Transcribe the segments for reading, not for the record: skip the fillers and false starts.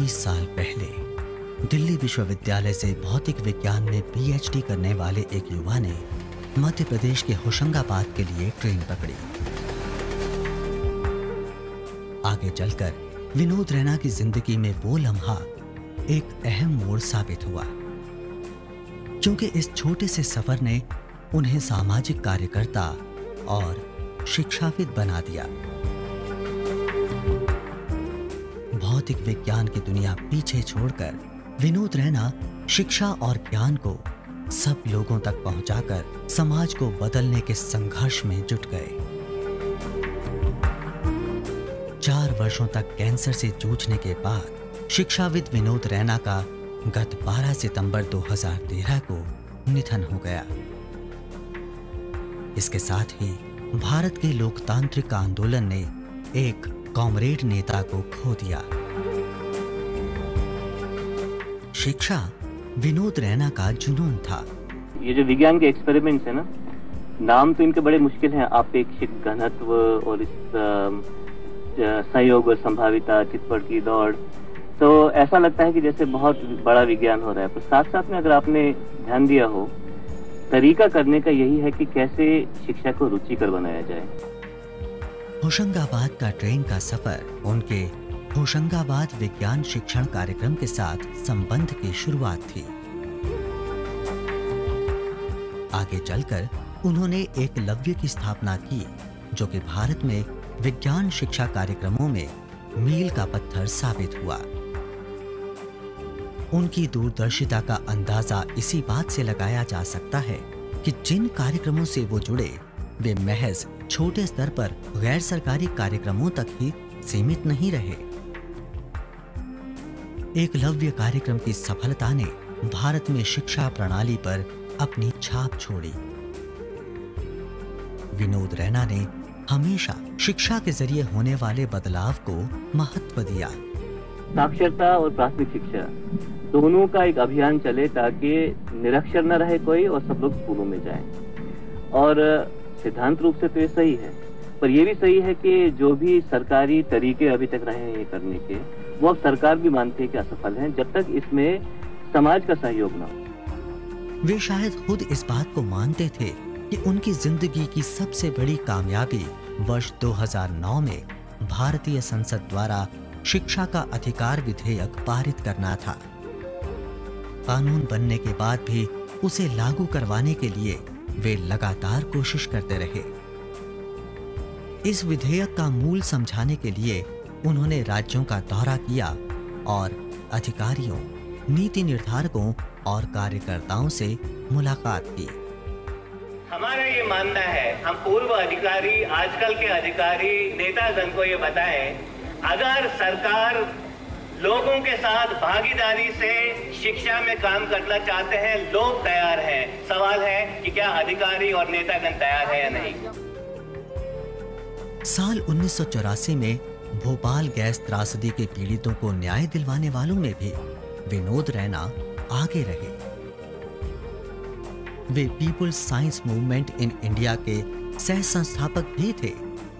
30 साल पहले दिल्ली विश्वविद्यालय से भौतिक विज्ञान में पीएचडी करने वाले एक युवा ने मध्य प्रदेश के होशंगाबाद के लिए ट्रेन पकड़ी। आगे चलकर विनोद रैना की जिंदगी में वो लम्हा एक अहम मोड़ साबित हुआ, क्योंकि इस छोटे से सफर ने उन्हें सामाजिक कार्यकर्ता और शिक्षाविद बना दिया। भौतिक विज्ञान की दुनिया पीछे छोड़कर विनोद रैना शिक्षा और ज्ञान को सब लोगों तक पहुंचाकर समाज को बदलने के संघर्ष में जुट गए। 4 वर्षों तक कैंसर से जूझने के बाद शिक्षाविद विनोद रैना का गत 12 सितंबर 2013 को निधन हो गया। इसके साथ ही भारत के लोकतांत्रिक आंदोलन ने एक कॉमरेड नेता को खो दिया। शिक्षा विनोद रैना का जुनून था। ये जो विज्ञान के एक्सपेरिमेंट्स है ना, नाम तो इनके बड़े मुश्किल हैं। अपेक्षित घनत्व और इस सहयोग और संभाविता, चितपट की दौड़, तो ऐसा लगता है कि जैसे बहुत बड़ा विज्ञान हो रहा है। पर साथ साथ में अगर आपने ध्यान दिया हो, तरीका करने का यही है कि कैसे शिक्षा को रुचिकर बनाया जाए। होशंगाबाद का ट्रेन का सफर उनके होशंगाबाद विज्ञान शिक्षण कार्यक्रम के साथ संबंध की शुरुआत थी। आगे चलकर उन्होंने एकलव्य की स्थापना की, जो कि भारत में विज्ञान शिक्षा कार्यक्रमों में मील का पत्थर साबित हुआ। उनकी दूरदर्शिता का अंदाजा इसी बात से लगाया जा सकता है कि जिन कार्यक्रमों से वो जुड़े वे महज छोटे स्तर पर गैर सरकारी कार्यक्रमों तक ही सीमित नहीं रहे। एकलव्य कार्यक्रम की सफलता ने भारत में शिक्षा प्रणाली पर अपनी छाप छोड़ी। विनोद रैना ने हमेशा शिक्षा के जरिए होने वाले बदलाव को महत्व दिया। साक्षरता और प्राथमिक शिक्षा दोनों का एक अभियान चले ताकि निरक्षर न रहे कोई और सब लोग स्कूलों में जाएं। और सिद्धांत रूप से तो ये सही है, पर ये भी सही है कि जो भी सरकारी तरीके अभी तक रहे हैं ये करने के, वो अब सरकार भी मानती है कि असफल हैं, जब तक इसमें समाज का सहयोग न हो। वे शायद खुद इस बात को मानते थे कि उनकी जिंदगी की सबसे बड़ी कामयाबी वर्ष 2009 में भारतीय संसद द्वारा शिक्षा का अधिकार विधेयक पारित करना था। कानून बनने के बाद भी उसे लागू करवाने के लिए वे लगातार कोशिश करते रहे। इस विधेयक का मूल समझाने के लिए उन्होंने राज्यों का दौरा किया और अधिकारियों, नीति निर्धारकों और कार्यकर्ताओं से मुलाकात की। हमारा ये मानना है, हम पूर्व अधिकारी, आजकल के अधिकारी, नेतागण को ये बताएं, अगर सरकार लोगों के साथ भागीदारी से शिक्षा में काम करना चाहते हैं, लोग तैयार हैं। सवाल है कि क्या अधिकारी और नेतागण तैयार है या नहीं। साल 1984 में भोपाल गैस त्रासदी के पीड़ितों को न्याय दिलवाने वालों में भी विनोद रैना आगे रहे। वे people's science movement in India के सह संस्थापक भी थे,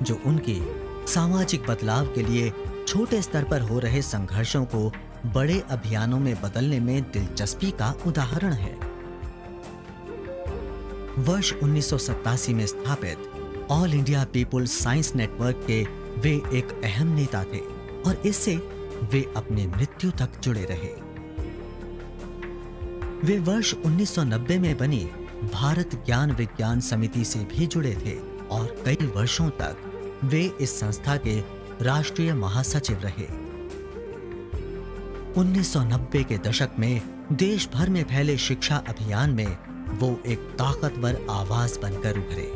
जो उनकी सामाजिक बदलाव के लिए छोटे स्तर पर हो रहे संघर्षों को बड़े अभियानों में बदलने में दिलचस्पी का उदाहरण है। वर्ष 1987 में स्थापित All India People's Science Network के वे एक अहम नेता थे और इससे वे अपनी मृत्यु तक जुड़े रहे। वे वर्ष 1990 में बनी भारत ज्ञान विज्ञान समिति से भी जुड़े थे और कई वर्षों तक वे इस संस्था के राष्ट्रीय महासचिव रहे। 1990 के दशक में देश भर में फैले शिक्षा अभियान में वो एक ताकतवर आवाज बनकर उभरे।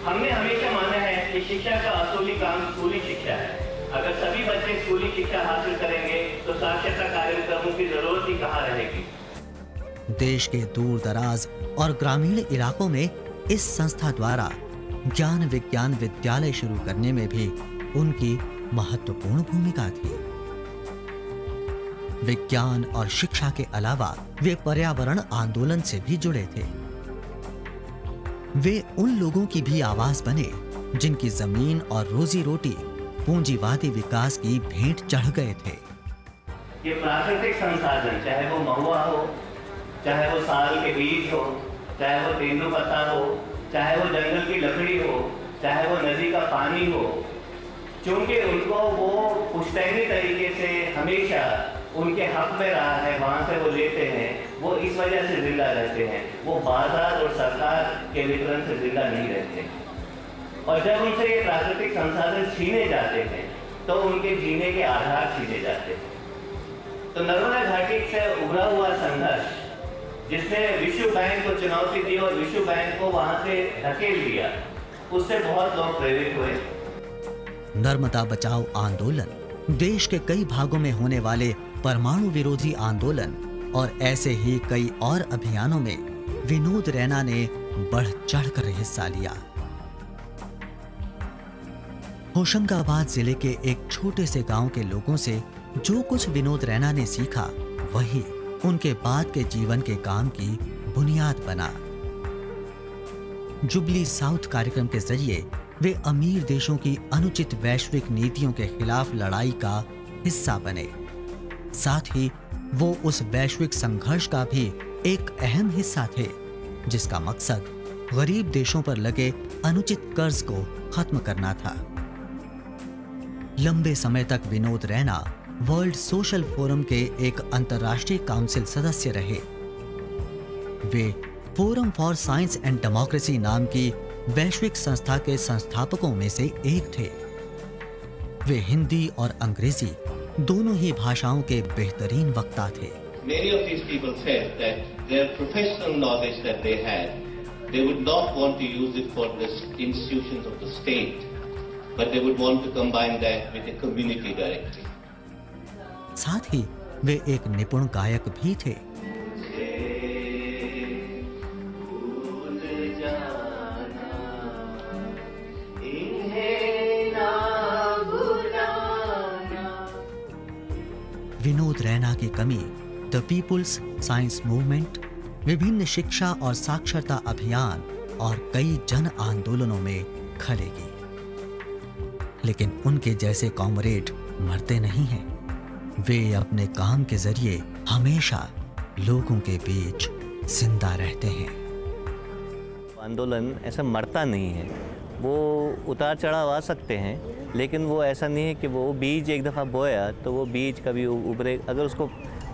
हमने हमेशा माना है कि शिक्षा का असली काम स्कूली शिक्षा है। अगर सभी बच्चे स्कूली शिक्षा हासिल करेंगे तो साक्षरता कार्यक्रमों की जरूरत ही कहाँ रहेगी। देश के दूर दराज और ग्रामीण इलाकों में इस संस्था द्वारा ज्ञान विज्ञान विद्यालय शुरू करने में भी उनकी महत्वपूर्ण भूमिका थी। विज्ञान और शिक्षा के अलावा वे पर्यावरण आंदोलन से भी जुड़े थे। वे उन लोगों की भी आवाज बने जिनकी जमीन और रोजी रोटी पूंजीवादी विकास की भेंट चढ़ गए थे। ये प्राकृतिक संसाधन, चाहे वो महुआ हो, चाहे वो साल के बीज हो, चाहे वो तेंदुपत्ता हो, चाहे वो जंगल की लकड़ी हो, चाहे वो नदी का पानी हो, चूंकि उनको वो पुश्तैनी तरीके से हमेशा उनके हक में रहा है, वहाँ से वो लेते हैं, वो इस वजह से जिंदा रहते हैं। वो बाजार और सरकार के वितरण से जिंदा नहीं रहते। और जब उनसे ये प्राकृतिक संसाधन छीने जाते हैं तो उनके जीने के आधार छीने जाते हैं। तो नर्मदा घाटी से उभरा हुआ संघर्ष, जिसने विश्व बैंक को चुनौती दी और विश्व बैंक को वहाँ से धकेल दिया, उससे बहुत लोग प्रेरित हुए। नर्मदा बचाओ आंदोलन, देश के कई भागों में होने वाले परमाणु विरोधी आंदोलन और ऐसे ही कई और अभियानों में विनोद रैना ने बढ़ चढ़कर हिस्सा लिया। होशंगाबाद जिले के एक छोटे से गांव के लोगों से जो कुछ विनोद रैना ने सीखा, वही उनके बाद के जीवन के काम की बुनियाद बना। जुबली साउथ कार्यक्रम के जरिए वे अमीर देशों की अनुचित वैश्विक नीतियों के खिलाफ लड़ाई का हिस्सा बने। साथ ही वो उस वैश्विक संघर्ष का भी एक अहम हिस्सा थे, जिसका मकसद गरीब देशों पर लगे अनुचित कर्ज को खत्म करना था। लंबे समय तक Vinod Raina world social forum के एक अंतर्राष्ट्रीय काउंसिल सदस्य रहे। वे forum for science and democracy नाम की वैश्विक संस्था के संस्थापकों में से एक थे। वे हिंदी और अंग्रेजी दोनों ही भाषाओं के बेहतरीन वक्ता थे। Many of these people said that their professional knowledge that they had, they would not want to use it for the institutions of the state, but they would want to combine that with a community directly. साथ ही वे एक निपुण गायक भी थे। विनोद रैना की कमी the people's science movement, विभिन्न शिक्षा और साक्षरता अभियान और कई जन आंदोलनों में खलेगी। लेकिन उनके जैसे कॉमरेड मरते नहीं हैं। वे अपने काम के जरिए हमेशा लोगों के बीच जिंदा रहते हैं। आंदोलन ऐसा मरता नहीं है, वो उतार चढ़ाव आ सकते हैं, लेकिन वो ऐसा नहीं है कि वो बीज एक दफ़ा बोया तो वो बीज कभी उभरे। अगर उसको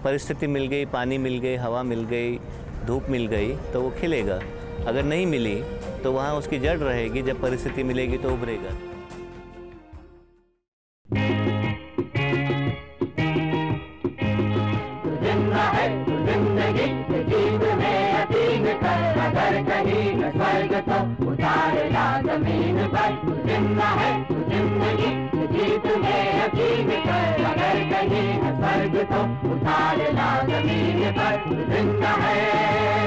परिस्थिति मिल गई, पानी मिल गई, हवा मिल गई, धूप मिल गई तो वो खिलेगा। अगर नहीं मिली तो वहाँ उसकी जड़ रहेगी, जब परिस्थिति मिलेगी तो उभरेगा। अगर कहीं न स्वर्ग तो उतारला जमीन पर, जिंदा है तू जिंदगी जीत में यकीन कर। अगर कहीं न स्वर्ग तो उतारला जमीन पर, जिंदा है।